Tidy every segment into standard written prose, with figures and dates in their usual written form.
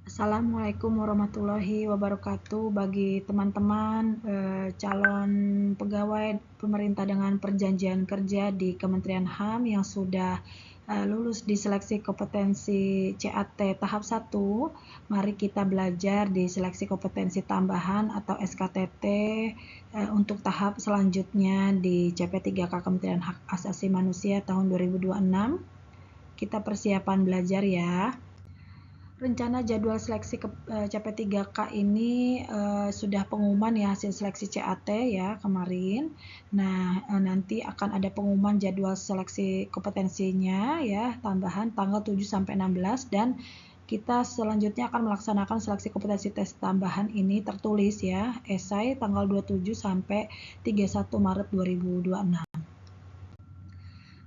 Assalamualaikum warahmatullahi wabarakatuh. Bagi teman-teman calon pegawai pemerintah dengan perjanjian kerja di Kementerian HAM yang sudah lulus di seleksi kompetensi CAT tahap 1, mari kita belajar di seleksi kompetensi tambahan atau SKTT untuk tahap selanjutnya di CP3K Kementerian Hak Asasi Manusia tahun 2026. Kita persiapan belajar ya. Rencana jadwal seleksi CP3K ini sudah pengumuman ya hasil seleksi CAT ya kemarin. Nah, nanti akan ada pengumuman jadwal seleksi kompetensinya ya tambahan tanggal 7 sampai 16 dan kita selanjutnya akan melaksanakan seleksi kompetensi tes tambahan ini tertulis ya, esai tanggal 27 sampai 31 Maret 2026.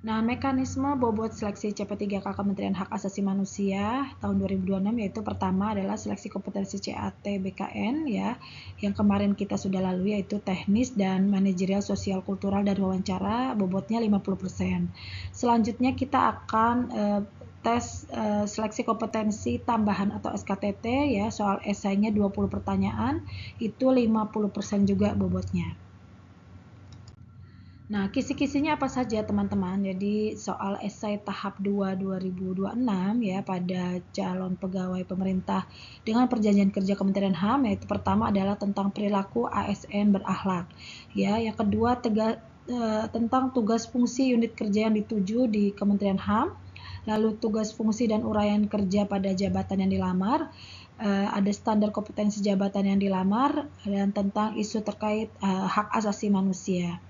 Nah, mekanisme bobot seleksi CP3K Kementerian Hak Asasi Manusia tahun 2026 yaitu pertama adalah seleksi kompetensi CAT BKN ya, yang kemarin kita sudah lalui yaitu teknis dan manajerial sosial kultural dan wawancara bobotnya 50%. Selanjutnya kita akan tes seleksi kompetensi tambahan atau SKTT ya, soal esainya 20 pertanyaan, itu 50% juga bobotnya. Nah, kisi-kisinya apa saja teman-teman? Jadi soal esai tahap 2 2026 ya pada calon pegawai pemerintah dengan perjanjian kerja Kementerian HAM, yaitu pertama adalah tentang perilaku ASN berakhlak. Ya, yang kedua tentang tugas fungsi unit kerja yang dituju di Kementerian HAM, lalu tugas fungsi dan uraian kerja pada jabatan yang dilamar, ada standar kompetensi jabatan yang dilamar, dan tentang isu terkait hak asasi manusia.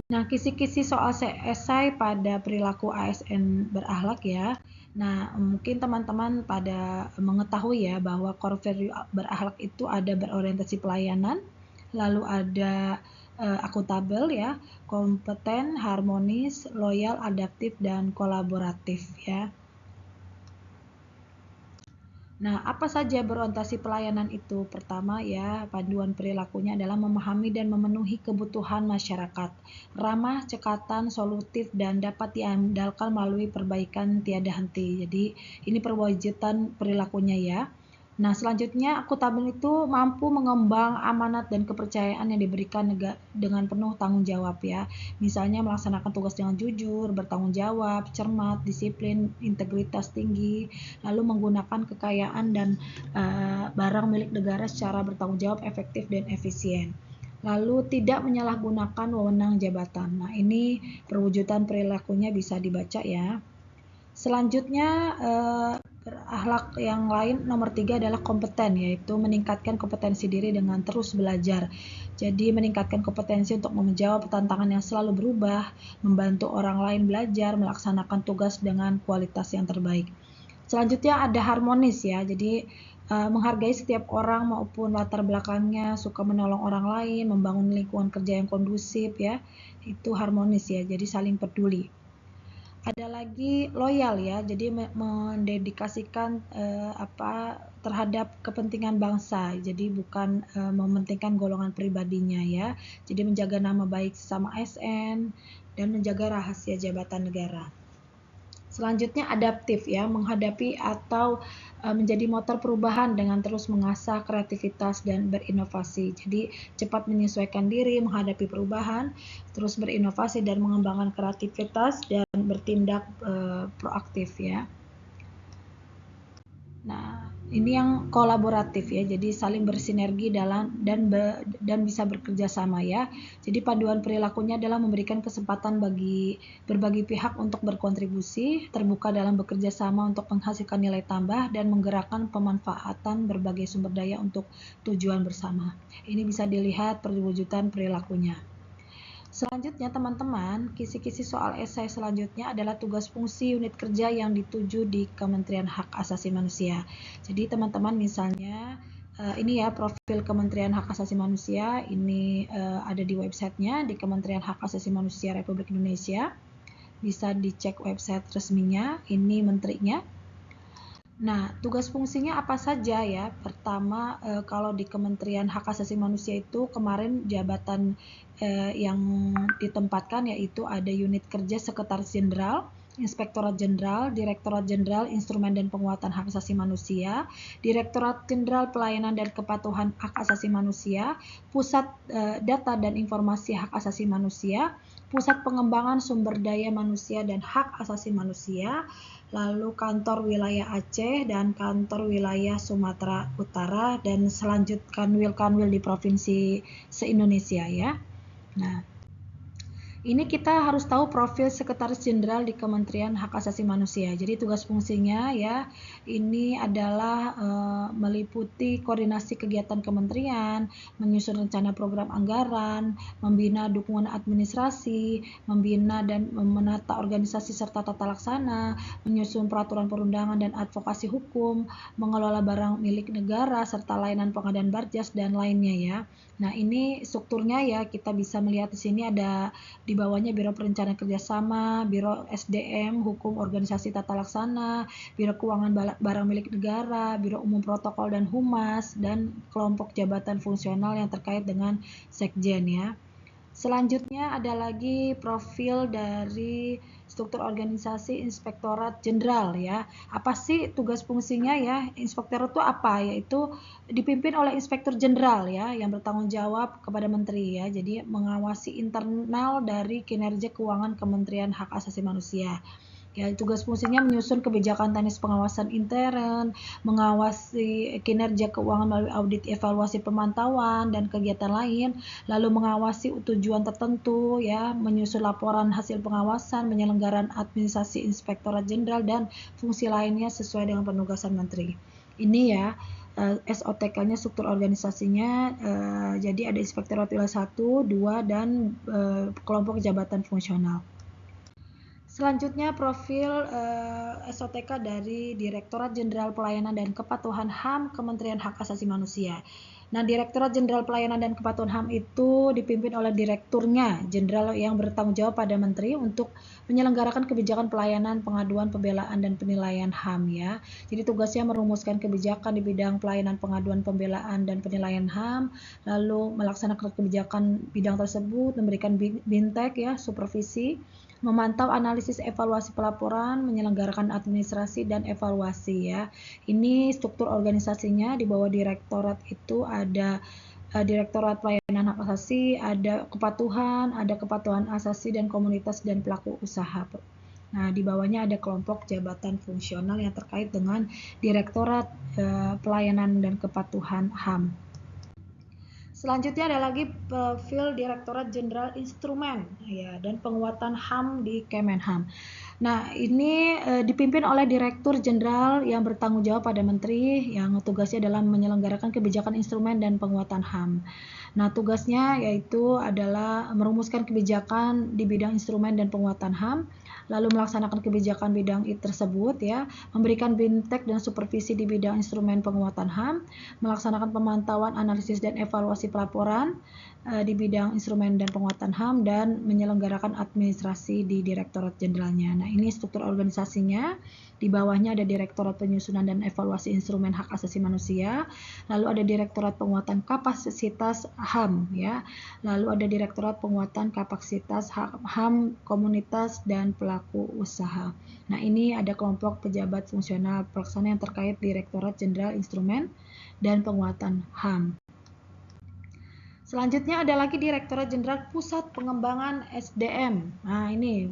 Nah, kisi-kisi soal esai pada perilaku ASN berakhlak ya. Nah, mungkin teman-teman pada mengetahui ya bahwa core value berakhlak itu ada berorientasi pelayanan, lalu ada akuntabel ya, kompeten, harmonis, loyal, adaptif, dan kolaboratif ya. Nah, apa saja berorientasi pelayanan itu? Pertama ya, panduan perilakunya adalah memahami dan memenuhi kebutuhan masyarakat, ramah, cekatan, solutif, dan dapat diandalkan melalui perbaikan tiada henti. Jadi, ini perwujudan perilakunya ya. Nah, selanjutnya akuntabel itu mampu mengembang amanat dan kepercayaan yang diberikan dengan penuh tanggung jawab ya. Misalnya melaksanakan tugas dengan jujur, bertanggung jawab, cermat, disiplin, integritas tinggi, lalu menggunakan kekayaan dan barang milik negara secara bertanggung jawab, efektif dan efisien. Lalu tidak menyalahgunakan wewenang jabatan. Nah, ini perwujudan perilakunya bisa dibaca ya. Selanjutnya berakhlak yang lain nomor 3 adalah kompeten, yaitu meningkatkan kompetensi diri dengan terus belajar. Jadi meningkatkan kompetensi untuk menjawab tantangan yang selalu berubah, membantu orang lain belajar, melaksanakan tugas dengan kualitas yang terbaik. Selanjutnya ada harmonis ya, jadi menghargai setiap orang maupun latar belakangnya, suka menolong orang lain, membangun lingkungan kerja yang kondusif ya, itu harmonis ya, jadi saling peduli. Ada lagi loyal ya, jadi mendedikasikan terhadap kepentingan bangsa, jadi bukan mementingkan golongan pribadinya ya, jadi menjaga nama baik sesama ASN dan menjaga rahasia jabatan negara. Selanjutnya adaptif ya, menghadapi atau menjadi motor perubahan dengan terus mengasah kreativitas dan berinovasi. Jadi cepat menyesuaikan diri menghadapi perubahan, terus berinovasi dan mengembangkan kreativitas dan bertindak proaktif ya. Nah, ini yang kolaboratif ya, jadi saling bersinergi dan bisa bekerja sama ya. Jadi panduan perilakunya adalah memberikan kesempatan bagi berbagai pihak untuk berkontribusi, terbuka dalam bekerja sama untuk menghasilkan nilai tambah dan menggerakkan pemanfaatan berbagai sumber daya untuk tujuan bersama. Ini bisa dilihat perwujudan perilakunya. Selanjutnya teman-teman, kisi-kisi soal esai selanjutnya adalah tugas fungsi unit kerja yang dituju di Kementerian Hak Asasi Manusia. Jadi teman-teman misalnya ini ya profil Kementerian Hak Asasi Manusia, ini ada di websitenya di Kementerian Hak Asasi Manusia Republik Indonesia. Bisa dicek website resminya, ini menterinya. Nah, tugas fungsinya apa saja ya? Pertama, kalau di Kementerian Hak Asasi Manusia itu kemarin jabatan yang ditempatkan yaitu ada unit kerja Sekretaris Jenderal, Inspektorat Jenderal, Direktorat Jenderal Instrumen dan Penguatan Hak Asasi Manusia, Direktorat Jenderal Pelayanan dan Kepatuhan Hak Asasi Manusia, Pusat Data dan Informasi Hak Asasi Manusia, Pusat Pengembangan Sumber Daya Manusia dan Hak Asasi Manusia, lalu Kantor Wilayah Aceh dan Kantor Wilayah Sumatera Utara, dan selanjutnya kanwil-kanwil di provinsi se-Indonesia ya. Nah, ini kita harus tahu profil Sekretaris Jenderal di Kementerian Hak Asasi Manusia. Jadi tugas fungsinya ya ini adalah meliputi koordinasi kegiatan kementerian, menyusun rencana program anggaran, membina dukungan administrasi, membina dan menata organisasi serta tata laksana, menyusun peraturan perundangan dan advokasi hukum, mengelola barang milik negara serta layanan pengadaan barjas dan lainnya ya. Nah, ini strukturnya ya kita bisa melihat di sini ada di bawahnya Biro Perencanaan Kerjasama, Biro SDM, Hukum Organisasi Tata Laksana, Biro Keuangan Barang Milik Negara, Biro Umum Protokol dan Humas, dan kelompok jabatan fungsional yang terkait dengan Sekjen ya. Selanjutnya ada lagi profil dari struktur organisasi Inspektorat Jenderal ya. Apa sih tugas fungsinya ya? Inspektorat itu apa? Yaitu dipimpin oleh Inspektur Jenderal ya yang bertanggung jawab kepada menteri ya. Jadi mengawasi internal dari kinerja keuangan Kementerian Hak Asasi Manusia. Ya, tugas fungsinya menyusun kebijakan teknis pengawasan intern, mengawasi kinerja keuangan melalui audit evaluasi pemantauan dan kegiatan lain, lalu mengawasi tujuan tertentu ya, menyusun laporan hasil pengawasan, penyelenggaraan administrasi Inspektorat Jenderal dan fungsi lainnya sesuai dengan penugasan menteri. Ini ya SOTK-nya, struktur organisasinya, jadi ada Inspektorat Wilayah 1, 2, dan kelompok jabatan fungsional. Selanjutnya profil SOTK dari Direktorat Jenderal Pelayanan dan Kepatuhan HAM Kementerian Hak Asasi Manusia. Nah, Direktorat Jenderal Pelayanan dan Kepatuhan HAM itu dipimpin oleh Direkturnya Jenderal yang bertanggung jawab pada Menteri untuk menyelenggarakan kebijakan pelayanan, pengaduan, pembelaan, dan penilaian HAM ya. Jadi tugasnya merumuskan kebijakan di bidang pelayanan, pengaduan, pembelaan, dan penilaian HAM, lalu melaksanakan kebijakan bidang tersebut, memberikan bintek ya, supervisi, memantau analisis evaluasi pelaporan, menyelenggarakan administrasi dan evaluasi ya. Ini struktur organisasinya di bawah direktorat itu ada Direktorat Pelayanan Hak Asasi, ada kepatuhan asasi dan komunitas dan pelaku usaha. Nah, di bawahnya ada kelompok jabatan fungsional yang terkait dengan Direktorat Pelayanan dan Kepatuhan HAM. Selanjutnya ada lagi profil Direktorat Jenderal Instrumen ya dan Penguatan HAM di Kemenham. Nah, ini dipimpin oleh Direktur Jenderal yang bertanggung jawab pada Menteri yang tugasnya dalam menyelenggarakan kebijakan instrumen dan penguatan HAM. Nah, tugasnya yaitu adalah merumuskan kebijakan di bidang instrumen dan penguatan HAM, lalu melaksanakan kebijakan bidang tersebut ya, memberikan bintek dan supervisi di bidang instrumen penguatan HAM, melaksanakan pemantauan, analisis dan evaluasi pelaporan di bidang instrumen dan penguatan HAM, dan menyelenggarakan administrasi di Direktorat Jenderalnya. Nah, ini struktur organisasinya. Di bawahnya ada Direktorat Penyusunan dan Evaluasi Instrumen Hak Asasi Manusia, lalu ada Direktorat Penguatan Kapasitas HAM ya, lalu ada Direktorat Penguatan Kapasitas HAM Komunitas dan Pelaku Usaha. Nah, ini ada kelompok pejabat fungsional pelaksana yang terkait Direktorat Jenderal Instrumen dan Penguatan HAM. Selanjutnya ada lagi Direktorat Jenderal Pusat Pengembangan SDM. Nah, ini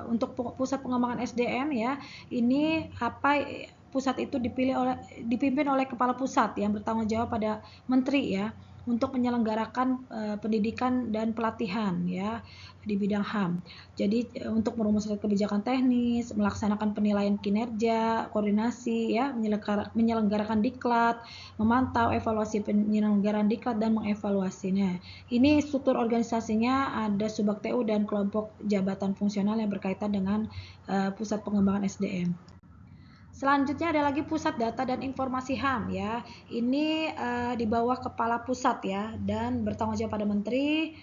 untuk Pusat Pengembangan SDM ya, ini pusat itu dipimpin oleh Kepala Pusat yang bertanggung jawab pada Menteri ya, untuk menyelenggarakan pendidikan dan pelatihan ya di bidang HAM. Jadi untuk merumuskan kebijakan teknis, melaksanakan penilaian kinerja, koordinasi ya, menyelenggarakan diklat, memantau evaluasi penyelenggaraan diklat dan mengevaluasinya. Ini struktur organisasinya ada Subak TU dan kelompok jabatan fungsional yang berkaitan dengan pusat pengembangan SDM. Selanjutnya ada lagi Pusat Data dan Informasi HAM ya. Ini di bawah Kepala Pusat ya dan bertanggung jawab pada Menteri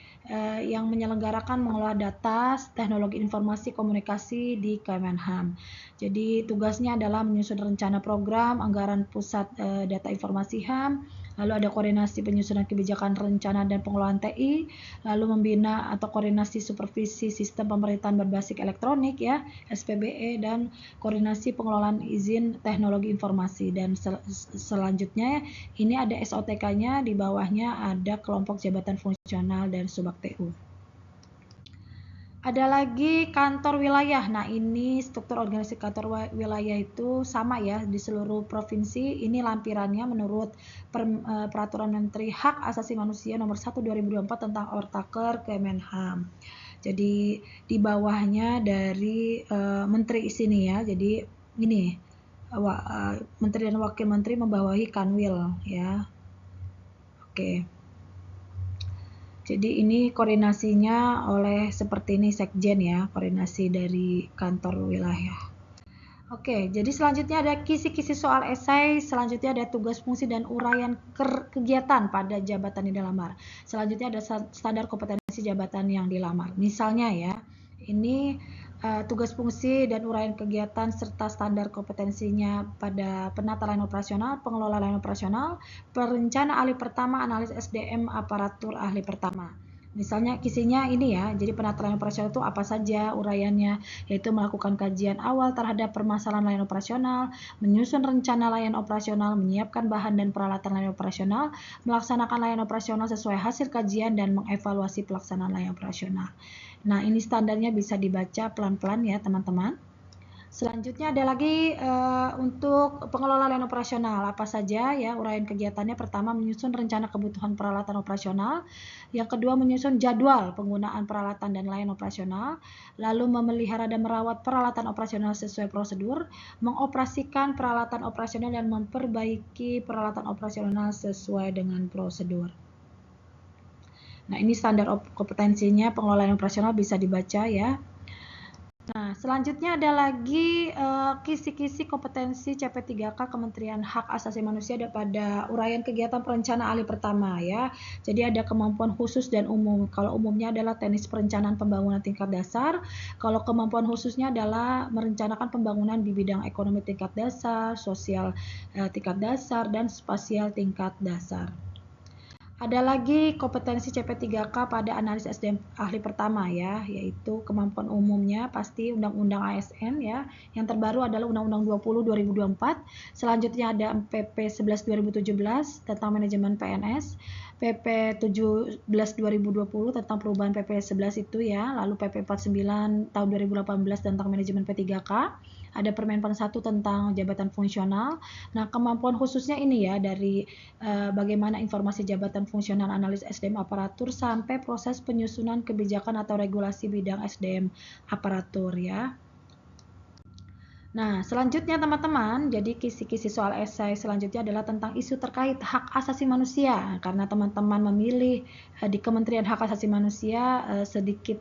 yang menyelenggarakan mengelola data, teknologi informasi komunikasi di Kemenham. Jadi tugasnya adalah menyusun rencana program, anggaran Pusat Data Informasi HAM, lalu ada koordinasi penyusunan kebijakan rencana dan pengelolaan TI, lalu membina atau koordinasi supervisi sistem pemerintahan berbasis elektronik ya, SPBE, dan koordinasi pengelolaan izin teknologi informasi. Dan selanjutnya ini ada SOTK-nya, di bawahnya ada kelompok jabatan fungsional dan subak TU. Ada lagi kantor wilayah. Nah, ini struktur organisasi kantor wilayah itu sama ya di seluruh provinsi. Ini lampirannya menurut Peraturan Menteri Hak Asasi Manusia Nomor 1 2024 tentang Ortaker Kemenham. Jadi di bawahnya dari menteri sini ya. Jadi ini menteri dan wakil menteri membawahi Kanwil ya. Oke. Jadi ini koordinasinya oleh seperti ini Sekjen ya, koordinasi dari kantor wilayah. Oke, jadi selanjutnya ada kisi-kisi soal esai, selanjutnya ada tugas fungsi dan uraian kegiatan pada jabatan yang dilamar. Selanjutnya ada standar kompetensi jabatan yang dilamar. Misalnya ya, ini tugas fungsi dan uraian kegiatan serta standar kompetensinya pada penata layanan operasional, pengelola layanan operasional, perencana ahli pertama, analis SDM, aparatur ahli pertama. Misalnya kisinya ini ya, jadi penata layanan operasional itu apa saja uraiannya, yaitu melakukan kajian awal terhadap permasalahan layanan operasional, menyusun rencana layanan operasional, menyiapkan bahan dan peralatan layanan operasional, melaksanakan layanan operasional sesuai hasil kajian, dan mengevaluasi pelaksanaan layanan operasional. Nah, ini standarnya bisa dibaca pelan-pelan ya teman-teman. Selanjutnya ada lagi untuk pengelola layanan operasional, apa saja ya uraian kegiatannya. Pertama, menyusun rencana kebutuhan peralatan operasional. Yang kedua, menyusun jadwal penggunaan peralatan dan layanan operasional. Lalu memelihara dan merawat peralatan operasional sesuai prosedur, mengoperasikan peralatan operasional dan memperbaiki peralatan operasional sesuai dengan prosedur. Nah, ini standar kompetensinya pengelolaan operasional bisa dibaca ya. Nah, selanjutnya ada lagi kisi-kisi kompetensi CP3K Kementerian Hak Asasi Manusia pada uraian kegiatan perencana ahli pertama ya. Jadi ada kemampuan khusus dan umum. Kalau umumnya adalah teknis perencanaan pembangunan tingkat dasar. Kalau kemampuan khususnya adalah merencanakan pembangunan di bidang ekonomi tingkat dasar, sosial tingkat dasar, dan spasial tingkat dasar. Ada lagi kompetensi CP3K pada analis SDM ahli pertama ya, yaitu kemampuan umumnya pasti Undang-Undang ASN ya. Yang terbaru adalah Undang-Undang 20 2024. Selanjutnya ada PP 11 2017 tentang manajemen PNS, PP 17 2020 tentang perubahan PP 11 itu ya, lalu PP 49 tahun 2018 tentang manajemen P3K. Ada Permenpan 1 tentang jabatan fungsional. Nah, kemampuan khususnya ini ya dari bagaimana informasi jabatan fungsional analis SDM aparatur sampai proses penyusunan kebijakan atau regulasi bidang SDM aparatur ya. Nah, selanjutnya teman-teman, jadi kisi-kisi soal esai selanjutnya adalah tentang isu terkait hak asasi manusia. Karena teman-teman memilih di Kementerian Hak Asasi Manusia sedikit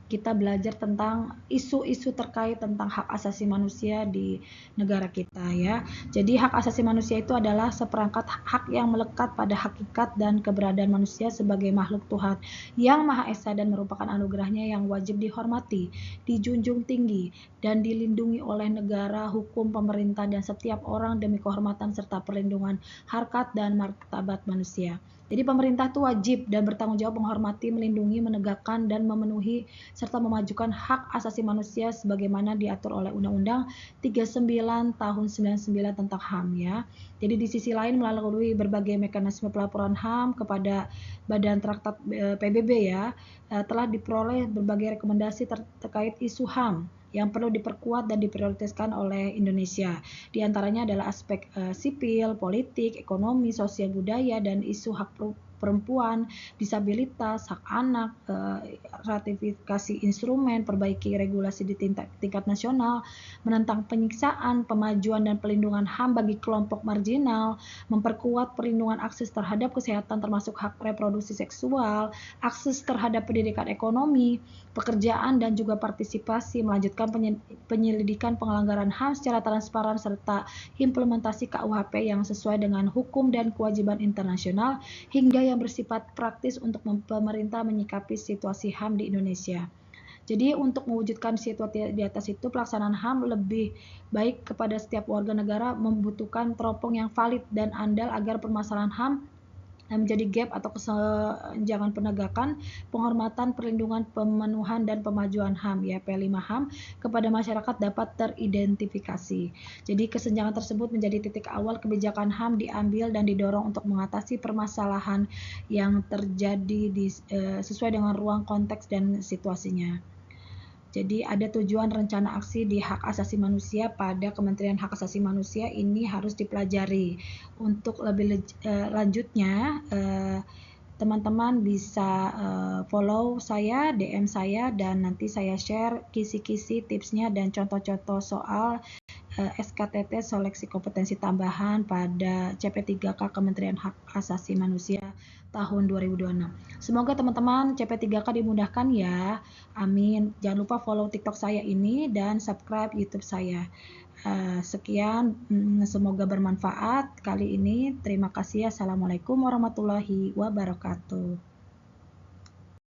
kita belajar tentang isu-isu terkait tentang hak asasi manusia di negara kita ya. Jadi hak asasi manusia itu adalah seperangkat hak yang melekat pada hakikat dan keberadaan manusia sebagai makhluk Tuhan yang Maha Esa dan merupakan anugerahnya yang wajib dihormati, dijunjung tinggi, dan dilindungi oleh negara, hukum, pemerintah, dan setiap orang demi kehormatan serta perlindungan harkat dan martabat manusia. Jadi pemerintah itu wajib dan bertanggung jawab menghormati, melindungi, menegakkan, dan memenuhi serta memajukan hak asasi manusia sebagaimana diatur oleh Undang-Undang 39 tahun 99 tentang HAM ya. Jadi di sisi lain melalui berbagai mekanisme pelaporan HAM kepada Badan Traktat PBB ya, telah diperoleh berbagai rekomendasi terkait isu HAM yang perlu diperkuat dan diprioritaskan oleh Indonesia. Di antaranya adalah aspek sipil, politik, ekonomi, sosial budaya, dan isu hak perempuan, disabilitas, hak anak, ratifikasi instrumen, perbaiki regulasi di tingkat nasional, menentang penyiksaan, pemajuan dan pelindungan HAM bagi kelompok marginal, memperkuat perlindungan akses terhadap kesehatan termasuk hak reproduksi seksual, akses terhadap pendidikan ekonomi, pekerjaan, dan juga partisipasi, melanjutkan penyelidikan pelanggaran HAM secara transparan, serta implementasi KUHP yang sesuai dengan hukum dan kewajiban internasional, hingga yang bersifat praktis untuk pemerintah menyikapi situasi HAM di Indonesia. Jadi untuk mewujudkan situasi di atas itu, pelaksanaan HAM lebih baik kepada setiap warga negara membutuhkan teropong yang valid dan andal agar permasalahan HAM menjadi gap atau kesenjangan penegakan, penghormatan, perlindungan, pemenuhan, dan pemajuan HAM ya P5 HAM kepada masyarakat dapat teridentifikasi. Jadi kesenjangan tersebut menjadi titik awal kebijakan HAM diambil dan didorong untuk mengatasi permasalahan yang terjadi sesuai dengan ruang konteks dan situasinya. Jadi ada tujuan rencana aksi di hak asasi manusia pada Kementerian Hak Asasi Manusia ini harus dipelajari. Untuk lebih lanjutnya, teman-teman bisa follow saya, DM saya, dan nanti saya share kisi-kisi tipsnya dan contoh-contoh soal SKTT seleksi kompetensi tambahan pada CP3K Kementerian Hak Asasi Manusia tahun 2026. Semoga teman-teman CP3K dimudahkan ya. Amin. Jangan lupa follow TikTok saya ini dan subscribe YouTube saya. Sekian, semoga bermanfaat kali ini. Terima kasih. Assalamualaikum warahmatullahi wabarakatuh.